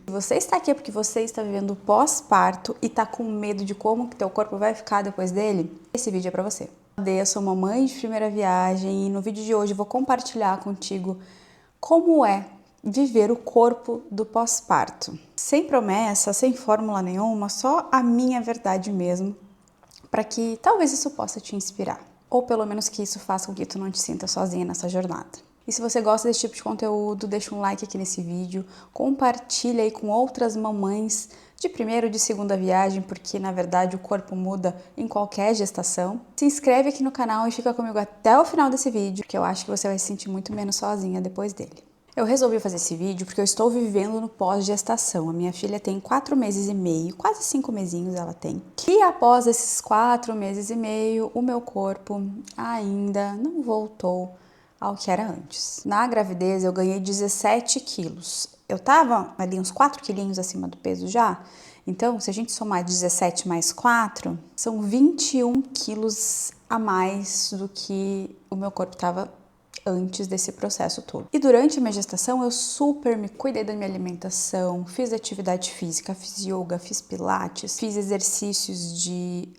Se você está aqui é porque você está vivendo o pós-parto e está com medo de como que teu corpo vai ficar depois dele, esse vídeo é para você. Eu sou mamãe de primeira viagem e no vídeo de hoje eu vou compartilhar contigo como é viver o corpo do pós-parto. Sem promessa, sem fórmula nenhuma, só a minha verdade mesmo, para que talvez isso possa te inspirar. Ou pelo menos que isso faça com que tu não te sinta sozinha nessa jornada. E se você gosta desse tipo de conteúdo, deixa um like aqui nesse vídeo, compartilha aí com outras mamães de primeira ou de segunda viagem, porque na verdade o corpo muda em qualquer gestação. Se inscreve aqui no canal e fica comigo até o final desse vídeo, que eu acho que você vai se sentir muito menos sozinha depois dele. Eu resolvi fazer esse vídeo porque eu estou vivendo no pós-gestação. A minha filha tem 4 meses e meio, quase 5 mesinhos ela tem. E após esses 4 meses e meio, o meu corpo ainda não voltou ao que era antes. Na gravidez eu ganhei 17 quilos. Eu tava ali uns 4 quilinhos acima do peso já. Então, se a gente somar 17 mais 4, são 21 quilos a mais do que o meu corpo tava antes desse processo todo. E durante a minha gestação eu super me cuidei da minha alimentação, fiz atividade física, fiz yoga, fiz pilates, fiz exercícios de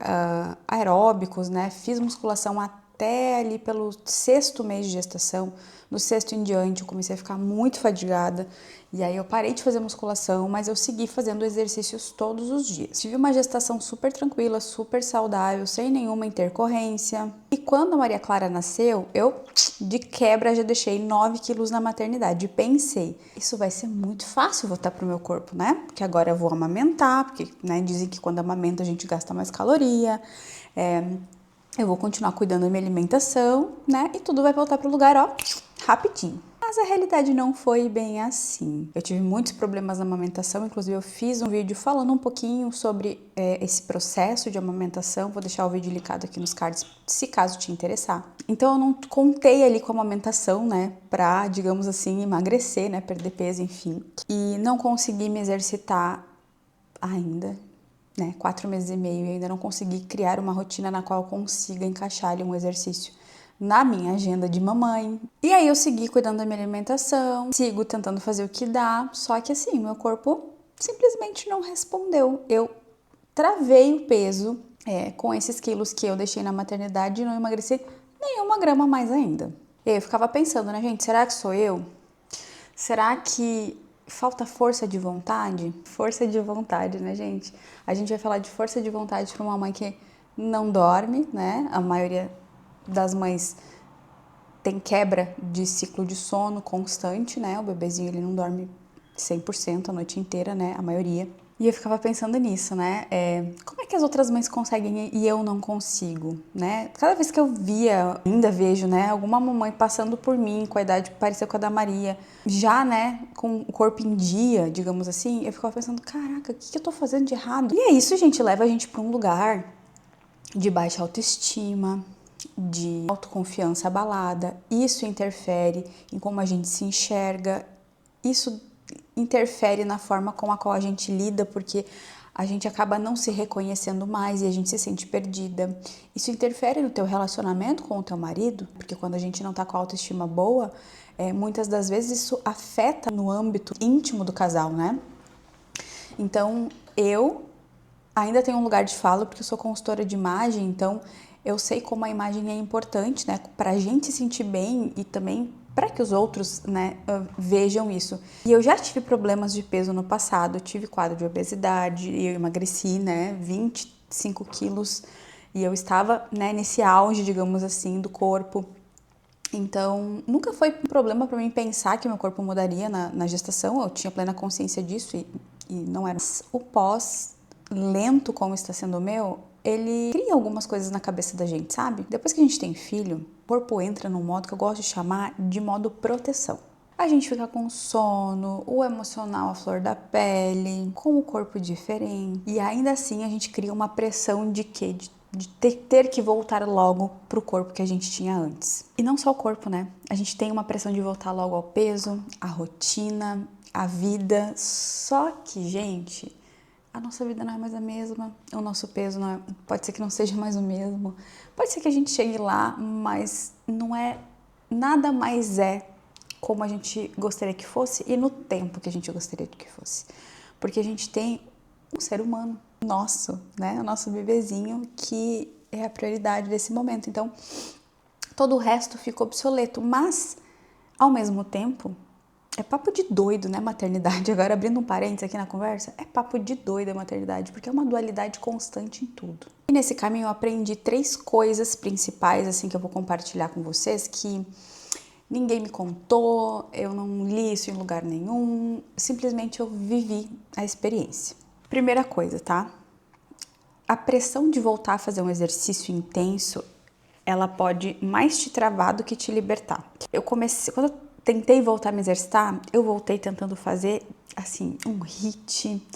aeróbicos, né? Fiz musculação até ali pelo 6º mês de gestação. No 6º em diante eu comecei a ficar muito fadigada e aí eu parei de fazer musculação, mas eu segui fazendo exercícios todos os dias. Tive uma gestação super tranquila, super saudável, sem nenhuma intercorrência. E quando a Maria Clara nasceu, eu de quebra já deixei 9 quilos na maternidade. Pensei, isso vai ser muito fácil voltar pro meu corpo, né? Porque agora eu vou amamentar, porque né, dizem que quando amamenta a gente gasta mais caloria. Eu vou continuar cuidando da minha alimentação, né? E tudo vai voltar pro lugar, ó, rapidinho. Mas a realidade não foi bem assim. Eu tive muitos problemas na amamentação, inclusive eu fiz um vídeo falando um pouquinho sobre esse processo de amamentação. Vou deixar o vídeo linkado aqui nos cards, se caso te interessar. Então eu não contei ali com a amamentação, né, pra, digamos assim, emagrecer, né, perder peso, enfim. E não consegui me exercitar ainda, né, 4 meses e meio, e ainda não consegui criar uma rotina na qual eu consiga encaixar ali um exercício na minha agenda de mamãe. E aí eu segui cuidando da minha alimentação, sigo tentando fazer o que dá, só que assim, meu corpo simplesmente não respondeu. Eu travei o peso com esses quilos que eu deixei na maternidade e não emagreci nenhuma grama mais ainda. E aí eu ficava pensando, né, gente, será que sou eu? Será que falta força de vontade? Força de vontade, né, gente? A gente vai falar de força de vontade para uma mãe que não dorme, né? A maioria das mães tem quebra de ciclo de sono constante, né? O bebezinho ele não dorme 100% a noite inteira, né? A maioria. E eu ficava pensando nisso, né? Como é que as outras mães conseguem e eu não consigo, né? Cada vez que eu via, ainda vejo, né? Alguma mamãe passando por mim com a idade parecida com a da Maria, já, né? Com o corpo em dia, digamos assim, eu ficava pensando, caraca, o que eu tô fazendo de errado? E é isso, gente, leva a gente pra um lugar de baixa autoestima, de autoconfiança abalada. Isso interfere em como a gente se enxerga, isso interfere na forma com a qual a gente lida, porque a gente acaba não se reconhecendo mais e a gente se sente perdida. Isso interfere no teu relacionamento com o teu marido, porque quando a gente não tá com a autoestima boa, muitas das vezes isso afeta no âmbito íntimo do casal, né? Então, eu ainda tenho um lugar de fala porque eu sou consultora de imagem, então eu sei como a imagem é importante, né, pra gente se sentir bem e também para que os outros, né, vejam isso. E eu já tive problemas de peso no passado, eu tive quadro de obesidade, eu emagreci, né, 25 quilos e eu estava, né, nesse auge, digamos assim, do corpo. Então, nunca foi um problema para mim pensar que meu corpo mudaria na gestação, eu tinha plena consciência disso e não era. O pós lento como está sendo o meu, ele cria algumas coisas na cabeça da gente, sabe? Depois que a gente tem filho, o corpo entra num modo que eu gosto de chamar de modo proteção. A gente fica com sono, o emocional à flor da pele, com o corpo diferente. E ainda assim a gente cria uma pressão de quê? De ter que voltar logo pro corpo que a gente tinha antes. E não só o corpo, né? A gente tem uma pressão de voltar logo ao peso, à rotina, à vida. Só que, gente, a nossa vida não é mais a mesma, o nosso peso não é, pode ser que não seja mais o mesmo, pode ser que a gente chegue lá, mas não é, nada mais como a gente gostaria que fosse e no tempo que a gente gostaria que fosse. porque a gente tem um ser humano nosso, né? O nosso bebezinho, que é a prioridade desse momento. Então, todo o resto fica obsoleto, mas, ao mesmo tempo, é papo de doido, né, maternidade? Agora, abrindo um parênteses aqui na conversa, é papo de doido a maternidade, porque é uma dualidade constante em tudo. E nesse caminho eu aprendi 3 coisas principais, assim, que eu vou compartilhar com vocês, que ninguém me contou, eu não li isso em lugar nenhum, simplesmente eu vivi a experiência. Primeira coisa, tá? A pressão de voltar a fazer um exercício intenso, ela pode mais te travar do que te libertar. Quando eu tentei voltar a me exercitar, eu voltei tentando fazer, assim, um HIIT,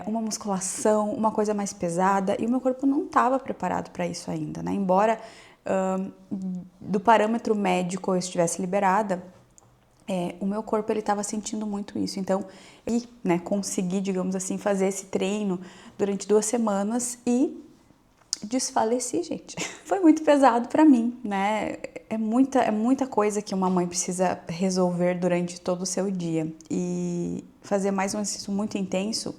uma musculação, uma coisa mais pesada, e o meu corpo não estava preparado para isso ainda, né? Embora do parâmetro médico eu estivesse liberada, o meu corpo ele estava sentindo muito isso. Então, consegui, digamos assim, fazer esse treino durante 2 semanas e desfaleci, gente. Foi muito pesado para mim, né? É muita coisa que uma mãe precisa resolver durante todo o seu dia. E fazer mais um exercício muito intenso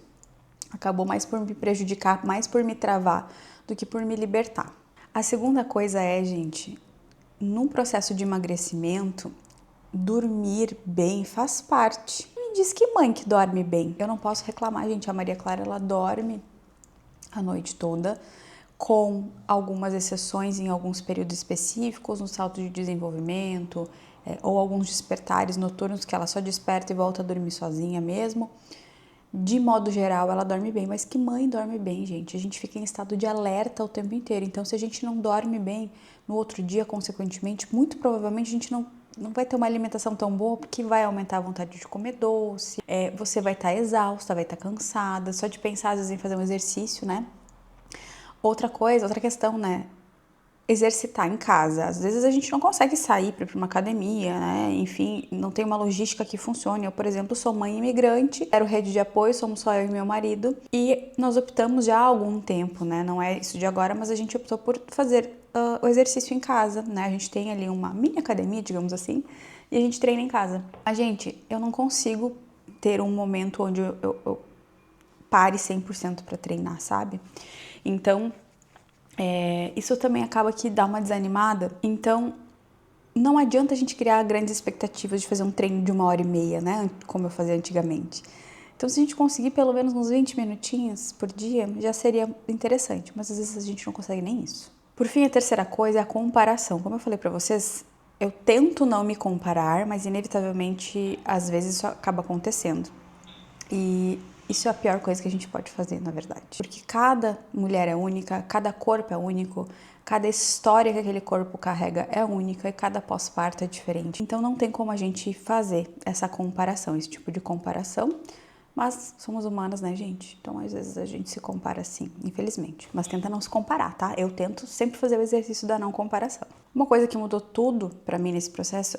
acabou mais por me prejudicar, mais por me travar do que por me libertar. A segunda coisa é, gente, num processo de emagrecimento, dormir bem faz parte. Me diz que mãe que dorme bem. Eu não posso reclamar, gente. A Maria Clara, ela dorme a noite toda, com algumas exceções em alguns períodos específicos, no salto de desenvolvimento, ou alguns despertares noturnos que ela só desperta e volta a dormir sozinha mesmo. De modo geral, ela dorme bem, mas que mãe dorme bem, gente? A gente fica em estado de alerta o tempo inteiro. Então, se a gente não dorme bem no outro dia, consequentemente, muito provavelmente a gente não vai ter uma alimentação tão boa, porque vai aumentar a vontade de comer doce, você vai estar exausta, vai estar cansada, só de pensar às vezes em fazer um exercício, né? Outra questão, né? Exercitar em casa. Às vezes a gente não consegue sair para uma academia, né? Enfim, não tem uma logística que funcione. Eu, por exemplo, sou mãe imigrante, quero rede de apoio, somos só eu e meu marido, e nós optamos já há algum tempo, né? Não é isso de agora, mas a gente optou por fazer o exercício em casa, né? A gente tem ali uma mini academia, digamos assim, e a gente treina em casa. Mas, gente, eu não consigo ter um momento onde eu pare 100% para treinar, sabe? Então, isso também acaba que dá uma desanimada. Então, não adianta a gente criar grandes expectativas de fazer um treino de 1h30, né? Como eu fazia antigamente. Então, se a gente conseguir pelo menos uns 20 minutinhos por dia, já seria interessante. Mas às vezes a gente não consegue nem isso. Por fim, a terceira coisa é a comparação. Como eu falei pra vocês, eu tento não me comparar, mas inevitavelmente, às vezes, isso acaba acontecendo. E isso é a pior coisa que a gente pode fazer, na verdade. Porque cada mulher é única, cada corpo é único, cada história que aquele corpo carrega é única e cada pós-parto é diferente. Então não tem como a gente fazer essa comparação, esse tipo de comparação. Mas somos humanas, né, gente? Então às vezes a gente se compara sim, infelizmente. Mas tenta não se comparar, tá? Eu tento sempre fazer o exercício da não comparação. Uma coisa que mudou tudo pra mim nesse processo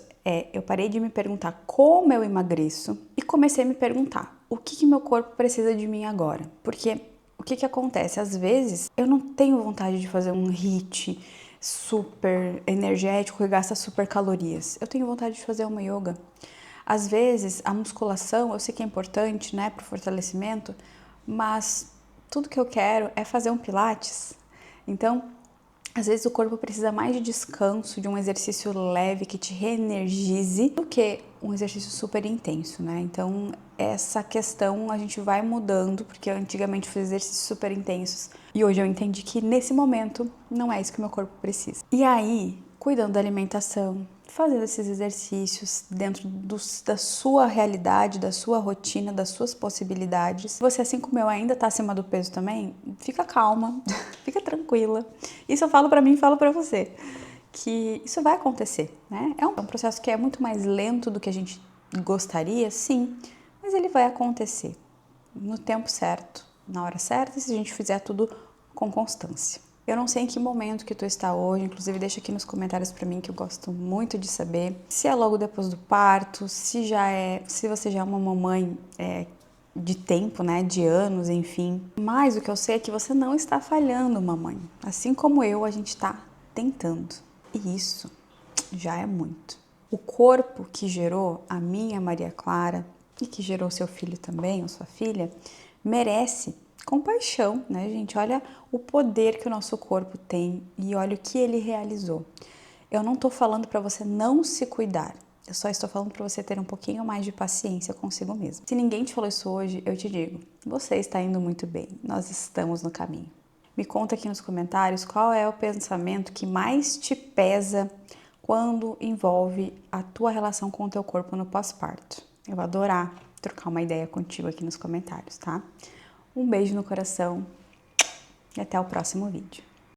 eu parei de me perguntar como eu emagreço e comecei a me perguntar o que meu corpo precisa de mim agora. Porque o que acontece? Às vezes eu não tenho vontade de fazer um HIIT super energético que gasta super calorias. Eu tenho vontade de fazer uma yoga. Às vezes a musculação, eu sei que é importante, né, para o fortalecimento, mas tudo que eu quero é fazer um pilates. Então, às vezes o corpo precisa mais de descanso, de um exercício leve que te reenergize, do que um exercício super intenso, né? Então, essa questão a gente vai mudando, porque eu antigamente fiz exercícios super intensos e hoje eu entendi que nesse momento não é isso que o meu corpo precisa. E aí, cuidando da alimentação, fazendo esses exercícios dentro da sua realidade, da sua rotina, das suas possibilidades. Se você, assim como eu, ainda tá acima do peso também, fica calma, fica tranquila. Isso eu falo pra mim e falo pra você, que isso vai acontecer, né? É um processo que é muito mais lento do que a gente gostaria, sim, mas ele vai acontecer no tempo certo, na hora certa, se a gente fizer tudo com constância. Eu não sei em que momento que tu está hoje, inclusive deixa aqui nos comentários pra mim que eu gosto muito de saber. Se é logo depois do parto, se você já é uma mamãe de tempo, né, de anos, enfim. Mas o que eu sei é que você não está falhando, mamãe. Assim como eu, a gente está tentando. E isso já é muito. O corpo que gerou a minha Maria Clara e que gerou seu filho também, ou sua filha, merece compaixão, né, gente? Olha o poder que o nosso corpo tem e olha o que ele realizou. Eu não tô falando para você não se cuidar. Eu só estou falando para você ter um pouquinho mais de paciência consigo mesmo. Se ninguém te falou isso hoje, eu te digo, você está indo muito bem. Nós estamos no caminho. Me conta aqui nos comentários qual é o pensamento que mais te pesa quando envolve a tua relação com o teu corpo no pós-parto. Eu vou adorar trocar uma ideia contigo aqui nos comentários, tá? Um beijo no coração e até o próximo vídeo.